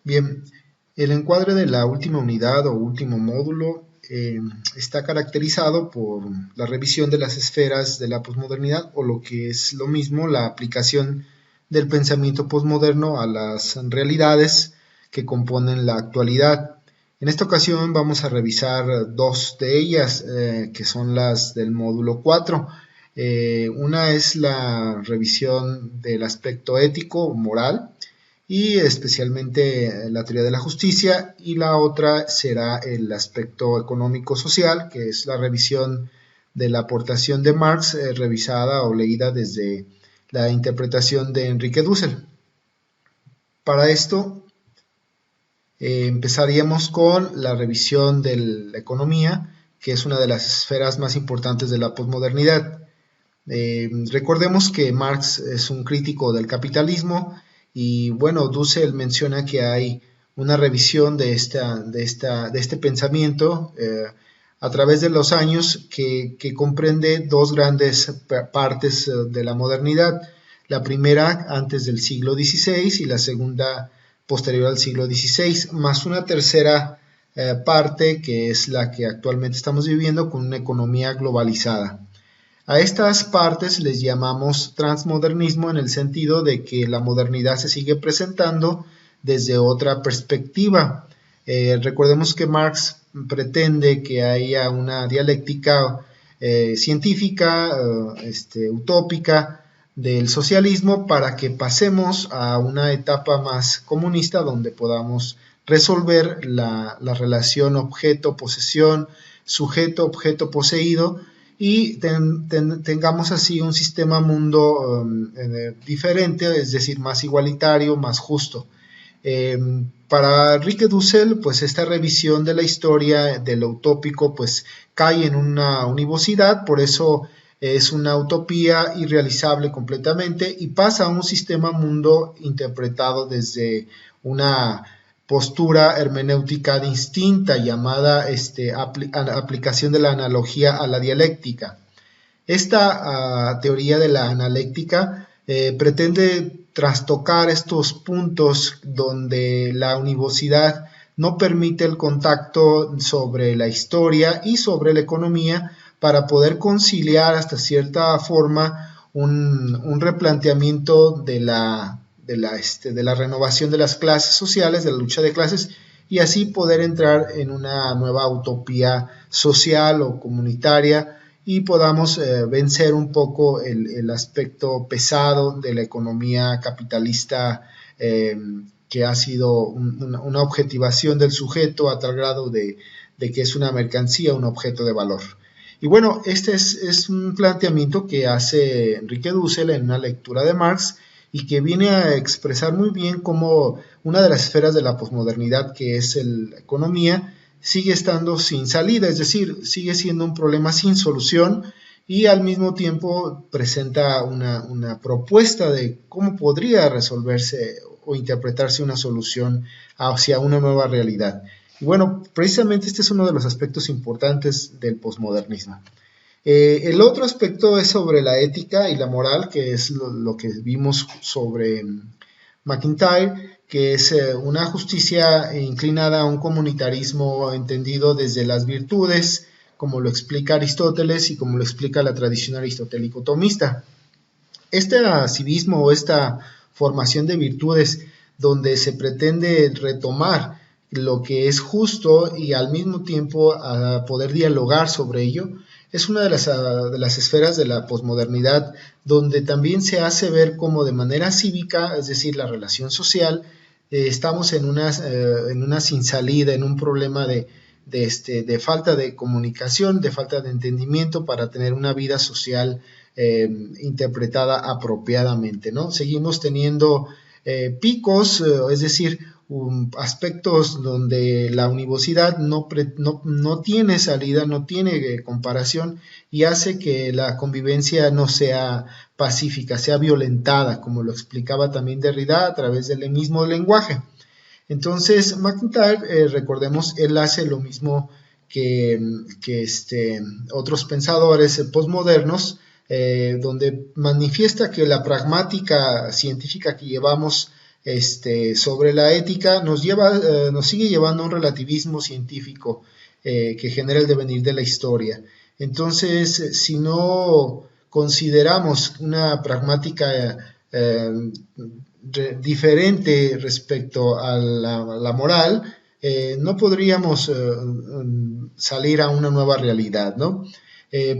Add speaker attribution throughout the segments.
Speaker 1: Bien, el encuadre de la última unidad o último módulo está caracterizado por la revisión de las esferas de la posmodernidad o lo que es lo mismo, la aplicación del pensamiento posmoderno a las realidades que componen la actualidad. En esta ocasión vamos a revisar dos de ellas, que son las del módulo 4. Una es la revisión del aspecto ético o moral, y especialmente la teoría de la justicia, y la otra será el aspecto económico-social, que es la revisión de la aportación de Marx, revisada o leída desde la interpretación de Enrique Dussel. Para esto empezaríamos con la revisión de la economía, que es una de las esferas más importantes de la posmodernidad. Recordemos que Marx es un crítico del capitalismo y bueno, Dussel menciona que hay una revisión de este pensamiento a través de los años que comprende dos grandes partes de la modernidad. La primera antes del siglo XVI y la segunda posterior al siglo XVI, más una tercera parte que es la que actualmente estamos viviendo con una economía globalizada. A estas partes les llamamos transmodernismo en el sentido de que la modernidad se sigue presentando desde otra perspectiva. Recordemos que Marx pretende que haya una dialéctica científica, utópica del socialismo para que pasemos a una etapa más comunista donde podamos resolver la relación objeto-posesión, sujeto-objeto poseído, y tengamos así un sistema mundo diferente, es decir, más igualitario, más justo. Para Enrique Dussel, pues esta revisión de la historia de lo utópico pues cae en una univocidad, por eso es una utopía irrealizable completamente y pasa a un sistema mundo interpretado desde una postura hermenéutica distinta llamada aplicación de la analogía a la dialéctica. Esta teoría de la analéctica pretende trastocar estos puntos donde la univocidad no permite el contacto sobre la historia y sobre la economía para poder conciliar hasta cierta forma un replanteamiento de la renovación de las clases sociales, de la lucha de clases, y así poder entrar en una nueva utopía social o comunitaria y podamos vencer un poco el aspecto pesado de la economía capitalista, que ha sido una objetivación del sujeto a tal grado de que es una mercancía, un objeto de valor. Y bueno, este es un planteamiento que hace Enrique Dussel en una lectura de Marx y que viene a expresar muy bien cómo una de las esferas de la posmodernidad, que es la economía, sigue estando sin salida, es decir, sigue siendo un problema sin solución y al mismo tiempo presenta una propuesta de cómo podría resolverse o interpretarse una solución hacia una nueva realidad. Y bueno, precisamente este es uno de los aspectos importantes del posmodernismo. El otro aspecto es sobre la ética y la moral, que es lo que vimos sobre MacIntyre, que es una justicia inclinada a un comunitarismo entendido desde las virtudes, como lo explica Aristóteles y como lo explica la tradición aristotélico-tomista. Este civismo o esta formación de virtudes donde se pretende retomar lo que es justo y al mismo tiempo poder dialogar sobre ello, es una de las esferas de la posmodernidad donde también se hace ver como de manera cívica, es decir, la relación social, estamos en una sin salida, en un problema de falta de comunicación, de falta de entendimiento para tener una vida social interpretada apropiadamente, ¿no? Seguimos teniendo picos, es decir, aspectos donde la univocidad no tiene salida, no tiene comparación y hace que la convivencia no sea pacífica, sea violentada, como lo explicaba también Derrida a través del mismo lenguaje. Entonces, MacIntyre, recordemos, él hace lo mismo que otros pensadores postmodernos, donde manifiesta que la pragmática científica que llevamos sobre la ética nos sigue llevando a un relativismo científico que genera el devenir de la historia. Entonces, si no consideramos una pragmática diferente respecto a la moral, no podríamos salir a una nueva realidad, ¿no?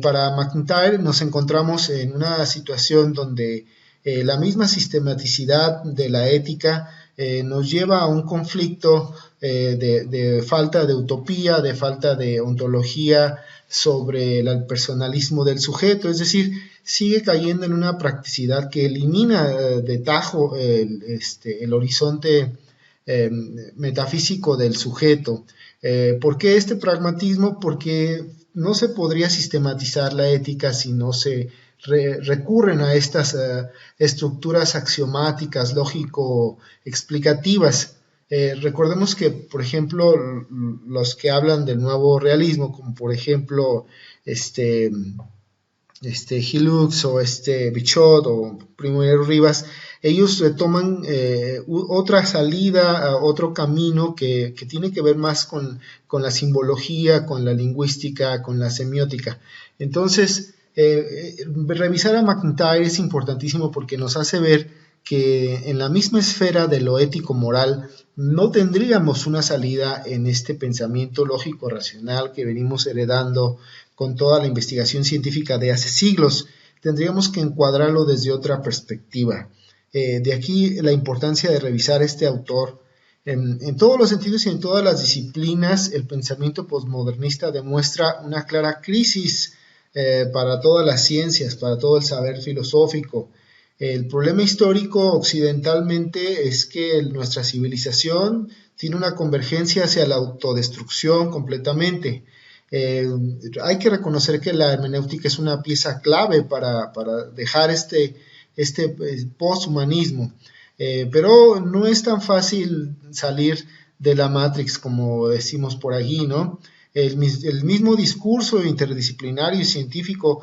Speaker 1: Para MacIntyre nos encontramos en una situación donde la misma sistematicidad de la ética nos lleva a un conflicto de falta de utopía, de falta de ontología sobre el personalismo del sujeto, es decir, sigue cayendo en una practicidad que elimina de tajo el horizonte metafísico del sujeto. ¿Por qué este pragmatismo? Porque no se podría sistematizar la ética si no se recurren a estas estructuras axiomáticas, lógico-explicativas. Recordemos que, por ejemplo, los que hablan del nuevo realismo, como por ejemplo Hillux o Bichot o Primero Rivas, ellos retoman otra salida, otro camino que tiene que ver más con la simbología, con la lingüística, con la semiótica. Entonces, revisar a MacIntyre es importantísimo porque nos hace ver que en la misma esfera de lo ético-moral no tendríamos una salida en este pensamiento lógico-racional que venimos heredando con toda la investigación científica de hace siglos. Tendríamos que encuadrarlo desde otra perspectiva. De aquí la importancia de revisar este autor. En todos los sentidos y en todas las disciplinas, el pensamiento posmodernista demuestra una clara crisis para todas las ciencias, para todo el saber filosófico. El problema histórico occidentalmente es que nuestra civilización tiene una convergencia hacia la autodestrucción completamente. Hay que reconocer que la hermenéutica es una pieza clave para dejar este posthumanismo, pero no es tan fácil salir de la Matrix como decimos por allí, ¿no? El mismo discurso interdisciplinario y científico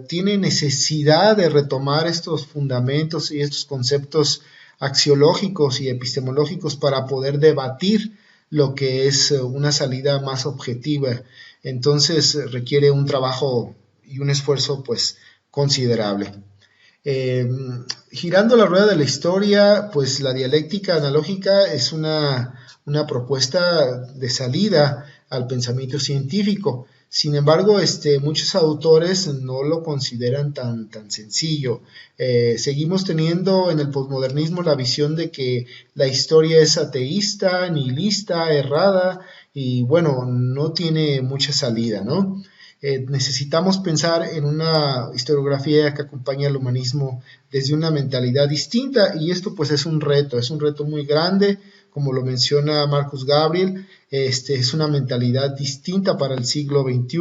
Speaker 1: tiene necesidad de retomar estos fundamentos y estos conceptos axiológicos y epistemológicos para poder debatir lo que es una salida más objetiva. Entonces requiere un trabajo y un esfuerzo pues considerable. Girando la rueda de la historia, pues la dialéctica analógica es una propuesta de salida al pensamiento científico. Sin embargo, muchos autores no lo consideran tan sencillo. Seguimos teniendo en el posmodernismo la visión de que la historia es ateísta, nihilista, errada y bueno, no tiene mucha salida, ¿no? Necesitamos pensar en una historiografía que acompañe al humanismo desde una mentalidad distinta y esto pues es un reto muy grande, como lo menciona Marcus Gabriel. Es una mentalidad distinta para el siglo XXI,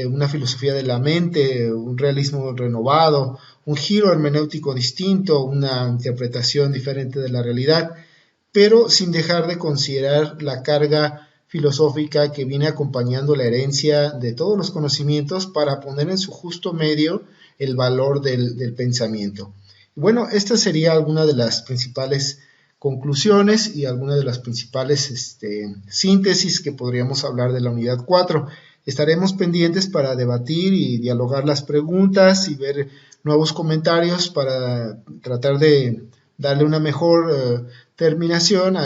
Speaker 1: una filosofía de la mente, un realismo renovado, un giro hermenéutico distinto, una interpretación diferente de la realidad, pero sin dejar de considerar la carga filosófica que viene acompañando la herencia de todos los conocimientos para poner en su justo medio el valor del pensamiento. Bueno, esta sería alguna de las principales conclusiones y algunas de las principales síntesis que podríamos hablar de la unidad 4. Estaremos pendientes para debatir y dialogar las preguntas y ver nuevos comentarios para tratar de darle una mejor terminación a